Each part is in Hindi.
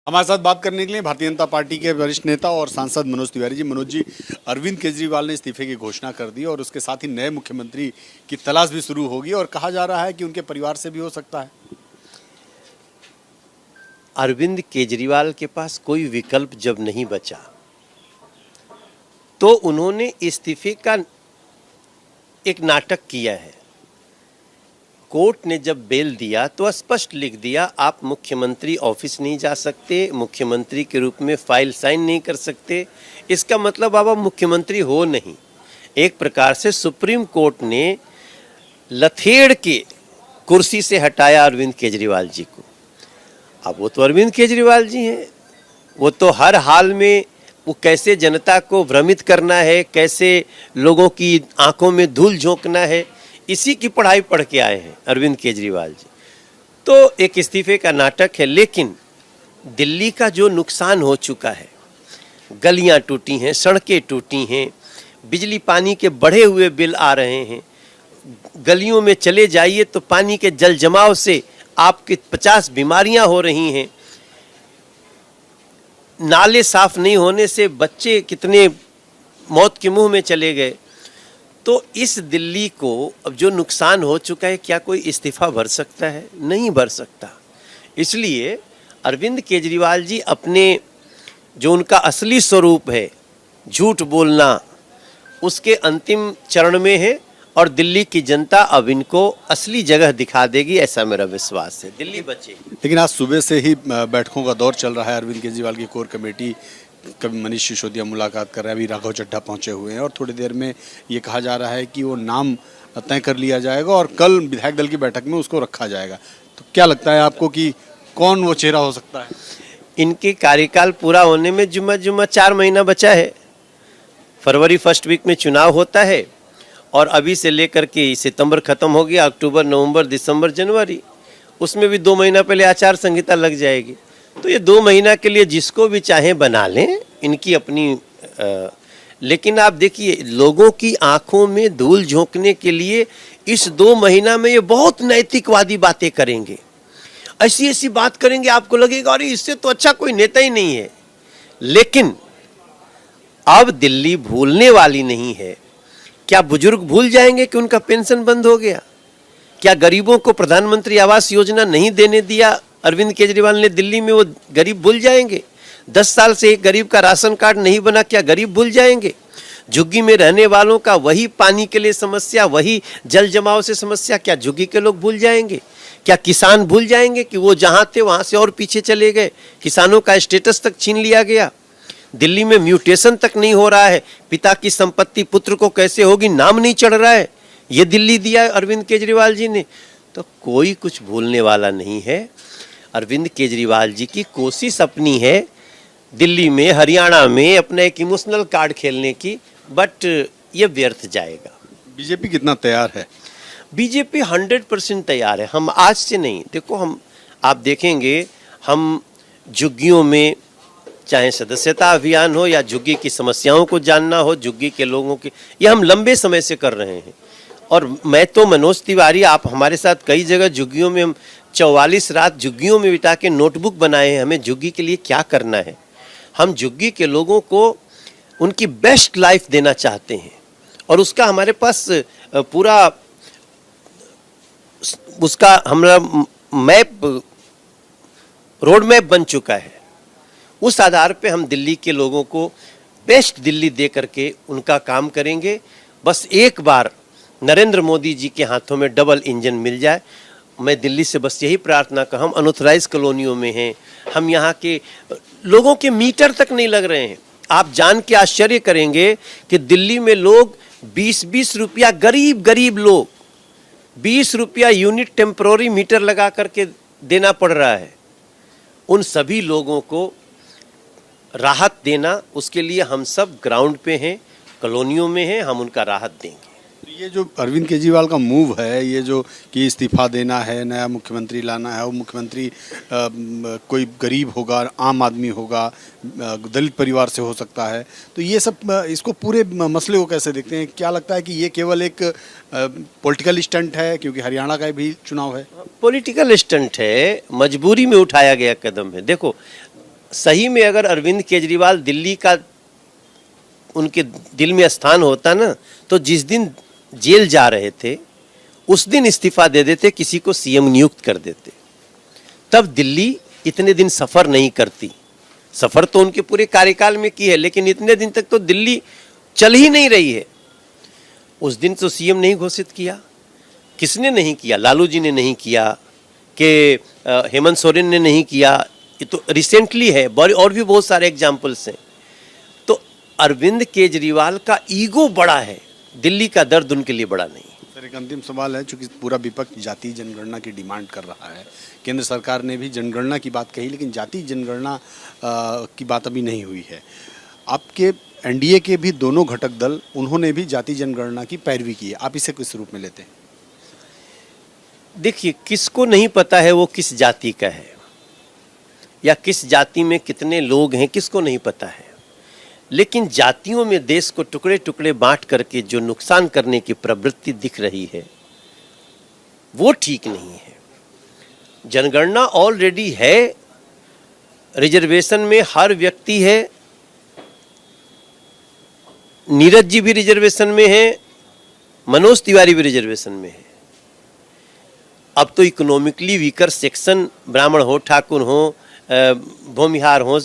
हमारे साथ बात करने के लिए भारतीय जनता पार्टी के वरिष्ठ नेता और सांसद मनोज तिवारी जी। मनोज जी, अरविंद केजरीवाल ने इस्तीफे की घोषणा कर दी और उसके साथ ही नए मुख्यमंत्री की तलाश भी शुरू होगी और कहा जा रहा है कि उनके परिवार से भी हो सकता है। अरविंद केजरीवाल के पास कोई विकल्प जब नहीं बचा तो उन्होंने इस्तीफे का एक नाटक किया है। कोर्ट ने जब बेल दिया तो स्पष्ट लिख दिया, आप मुख्यमंत्री ऑफिस नहीं जा सकते, मुख्यमंत्री के रूप में फाइल साइन नहीं कर सकते। इसका मतलब आप मुख्यमंत्री हो नहीं। एक प्रकार से सुप्रीम कोर्ट ने लथेड़ के कुर्सी से हटाया अरविंद केजरीवाल जी को। अब वो तो अरविंद केजरीवाल जी हैं, वो तो हर हाल में वो कैसे जनता को भ्रमित करना है, कैसे लोगों की आंखों में धूल झोंकना है, इसी की पढ़ाई पढ़ के आए हैं अरविंद केजरीवाल जी। तो एक इस्तीफे का नाटक है, लेकिन दिल्ली का जो नुकसान हो चुका है, गलियां टूटी हैं, सड़कें टूटी हैं, बिजली पानी के बढ़े हुए बिल आ रहे हैं, गलियों में चले जाइए तो पानी के जल जमाव से आपकी 50 बीमारियां हो रही हैं, नाले साफ नहीं होने से बच्चे कितने मौत के मुंह में चले गए। तो इस दिल्ली को अब जो नुकसान हो चुका है, क्या कोई इस्तीफा भर सकता है? नहीं भर सकता। इसलिए अरविंद केजरीवाल जी अपने जो उनका असली स्वरूप है, झूठ बोलना, उसके अंतिम चरण में है और दिल्ली की जनता अब इनको असली जगह दिखा देगी, ऐसा मेरा विश्वास है। दिल्ली बचेगी। लेकिन आज सुबह से ही बैठकों का दौर चल रहा है। अरविंद केजरीवाल की कोर कमेटी, कभी मनीष सिसोदिया मुलाकात कर रहे हैं, अभी राघव चड्ढा पहुंचे हुए हैं और थोड़ी देर में ये कहा जा रहा है कि वो नाम तय कर लिया जाएगा और कल विधायक दल की बैठक में उसको रखा जाएगा। तो क्या लगता है आपको कि कौन वो चेहरा हो सकता है? इनके कार्यकाल पूरा होने में जुम्मा 4 महीना बचा है। फरवरी फर्स्ट वीक में चुनाव होता है और अभी से लेकर के सितंबर खत्म हो गया, अक्टूबर, नवंबर, दिसंबर, जनवरी, उसमें भी 2 महीना पहले आचार संहिता लग जाएगी। तो ये 2 महीना के लिए जिसको भी चाहे बना लें, इनकी अपनी लेकिन आप देखिए, लोगों की आंखों में धूल झोंकने के लिए इस 2 महीना में ये बहुत नैतिकवादी बातें करेंगे, ऐसी ऐसी बात करेंगे, आपको लगेगा अरे इससे तो अच्छा कोई नेता ही नहीं है। लेकिन अब दिल्ली भूलने वाली नहीं है। क्या बुजुर्ग भूल जाएंगे कि उनका पेंशन बंद हो गया? क्या गरीबों को प्रधानमंत्री आवास योजना नहीं देने दिया अरविंद केजरीवाल ने दिल्ली में, वो गरीब भूल जाएंगे? 10 साल से एक गरीब का राशन कार्ड नहीं बना, क्या गरीब भूल जाएंगे? झुग्गी में रहने वालों का वही पानी के लिए समस्या, वही जल जमाव से समस्या, क्या झुग्गी के लोग भूल जाएंगे? क्या किसान भूल जाएंगे कि वो जहां थे वहां से और पीछे चले गए, किसानों का स्टेटस तक छीन लिया गया? दिल्ली में म्यूटेशन तक नहीं हो रहा है, पिता की संपत्ति पुत्र को कैसे होगी नाम नहीं चढ़ रहा है, ये दिल्ली दिया अरविंद केजरीवाल जी ने। तो कोई कुछ भूलने वाला नहीं है। अरविंद केजरीवाल जी की कोशिश अपनी है दिल्ली में, हरियाणा में अपना एक इमोशनल कार्ड खेलने की, बट ये व्यर्थ जाएगा। बीजेपी कितना तैयार है? बीजेपी 100% तैयार है। हम आज से नहीं, देखो आप देखेंगे, हम झुग्गियों में, चाहे सदस्यता अभियान हो या झुग्गी की समस्याओं को जानना हो, झुग्गी के लोगों की, ये हम लंबे समय से कर रहे हैं। और मैं तो मनोज तिवारी, आप हमारे साथ कई जगह झुग्गियों में, हम 44 रात झुग्गियों में बिता के नोटबुक बनाए हैं, हमें झुग्गी के लिए क्या करना है। हम झुग्गी के लोगों को उनकी बेस्ट लाइफ देना चाहते हैं और उसका हमारे पास पूरा उसका हमारा मैप, रोड मैप बन चुका है। उस आधार पे हम दिल्ली के लोगों को बेस्ट दिल्ली दे करके उनका काम करेंगे। बस एक बार नरेंद्र मोदी जी के हाथों में डबल इंजन मिल जाए। मैं दिल्ली से बस यही प्रार्थना कर, हम अनऑथराइज कॉलोनियों में हैं, हम यहाँ के लोगों के मीटर तक नहीं लग रहे हैं। आप जान के आश्चर्य करेंगे कि दिल्ली में लोग 20-20 रुपया, गरीब लोग 20 रुपया यूनिट टेम्पररी मीटर लगा करके देना पड़ रहा है। उन सभी लोगों को राहत देना, उसके लिए हम सब ग्राउंड पे हैं, कॉलोनियों में हैं, हम उनका राहत देंगे। तो ये जो अरविंद केजरीवाल का मूव है, ये जो कि इस्तीफा देना है, नया मुख्यमंत्री लाना है, वो मुख्यमंत्री कोई गरीब होगा, आम आदमी होगा, दलित परिवार से हो सकता है, तो ये सब, इसको पूरे मसले को कैसे देखते हैं? क्या लगता है कि ये केवल एक पॉलिटिकल स्टंट है, क्योंकि हरियाणा का भी चुनाव है? पॉलिटिकल स्टंट है, मजबूरी में उठाया गया कदम है। देखो, सही में अगर अरविंद केजरीवाल दिल्ली का उनके दिल में स्थान होता ना, तो जिस दिन जेल जा रहे थे उस दिन इस्तीफा दे देते, किसी को सीएम नियुक्त कर देते, तब दिल्ली इतने दिन सफर नहीं करती। सफर तो उनके पूरे कार्यकाल में की है, लेकिन इतने दिन तक तो दिल्ली चल ही नहीं रही है। उस दिन तो सीएम नहीं घोषित किया। किसने नहीं किया? लालू जी ने नहीं किया, कि हेमंत सोरेन ने नहीं किया, ये तो रिसेंटली है, और भी बहुत सारे एग्जाम्पल्स हैं। तो अरविंद केजरीवाल का ईगो बड़ा है, दिल्ली का दर्द उनके लिए बड़ा नहीं। सर, एक अंतिम सवाल है, चूंकि पूरा विपक्ष जाति जनगणना की डिमांड कर रहा है, केंद्र सरकार ने भी जनगणना की बात कही, लेकिन जाति जनगणना की बात अभी नहीं हुई है। आपके एनडीए के भी दोनों घटक दल, उन्होंने भी जाति जनगणना की पैरवी की है। आप इसे किस रूप में लेते हैं? देखिए, किसको नहीं पता है वो किस जाति का है, या किस जाति में कितने लोग हैं, किसको नहीं पता है। लेकिन जातियों में देश को टुकड़े टुकड़े बांट करके जो नुकसान करने की प्रवृत्ति दिख रही है, वो ठीक नहीं है। जनगणना ऑलरेडी है, रिजर्वेशन में हर व्यक्ति है, नीरज जी भी रिजर्वेशन में है, मनोज तिवारी भी रिजर्वेशन में है। अब तो इकोनॉमिकली वीकर सेक्शन, ब्राह्मण हो, ठाकुर हो, भूमिहार हो,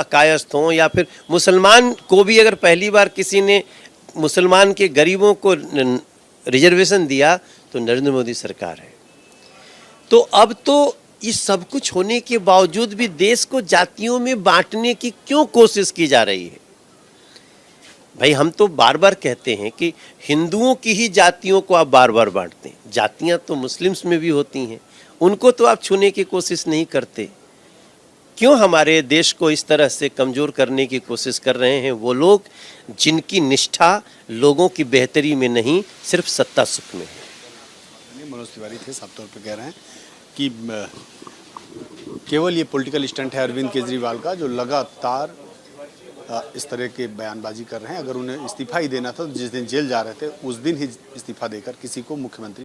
कायस्थ हो, या फिर मुसलमान को भी अगर पहली बार किसी ने मुसलमान के गरीबों को रिजर्वेशन दिया तो नरेंद्र मोदी सरकार है। तो अब तो इस सब कुछ होने के बावजूद भी देश को जातियों में बांटने की क्यों कोशिश की जा रही है? भाई, हम तो बार बार कहते हैं कि हिंदुओं की ही जातियों को आप बार बार बांटते हैं। जातियां तो मुस्लिम्स में भी होती हैं, उनको तो आप छूने की कोशिश नहीं करते। क्यों हमारे देश को इस तरह से कमज़ोर करने की कोशिश कर रहे हैं वो लोग, जिनकी निष्ठा लोगों की बेहतरी में नहीं, सिर्फ सत्ता सुख में है। मनोज तिवारी थे, साफ तौर पर कह रहे हैं कि केवल ये पॉलिटिकल स्टंट है अरविंद केजरीवाल का, जो लगातार इस तरह के बयानबाजी कर रहे हैं। अगर उन्हें इस्तीफा ही देना था तो जिस दिन जेल जा रहे थे उस दिन ही इस्तीफा देकर किसी को मुख्यमंत्री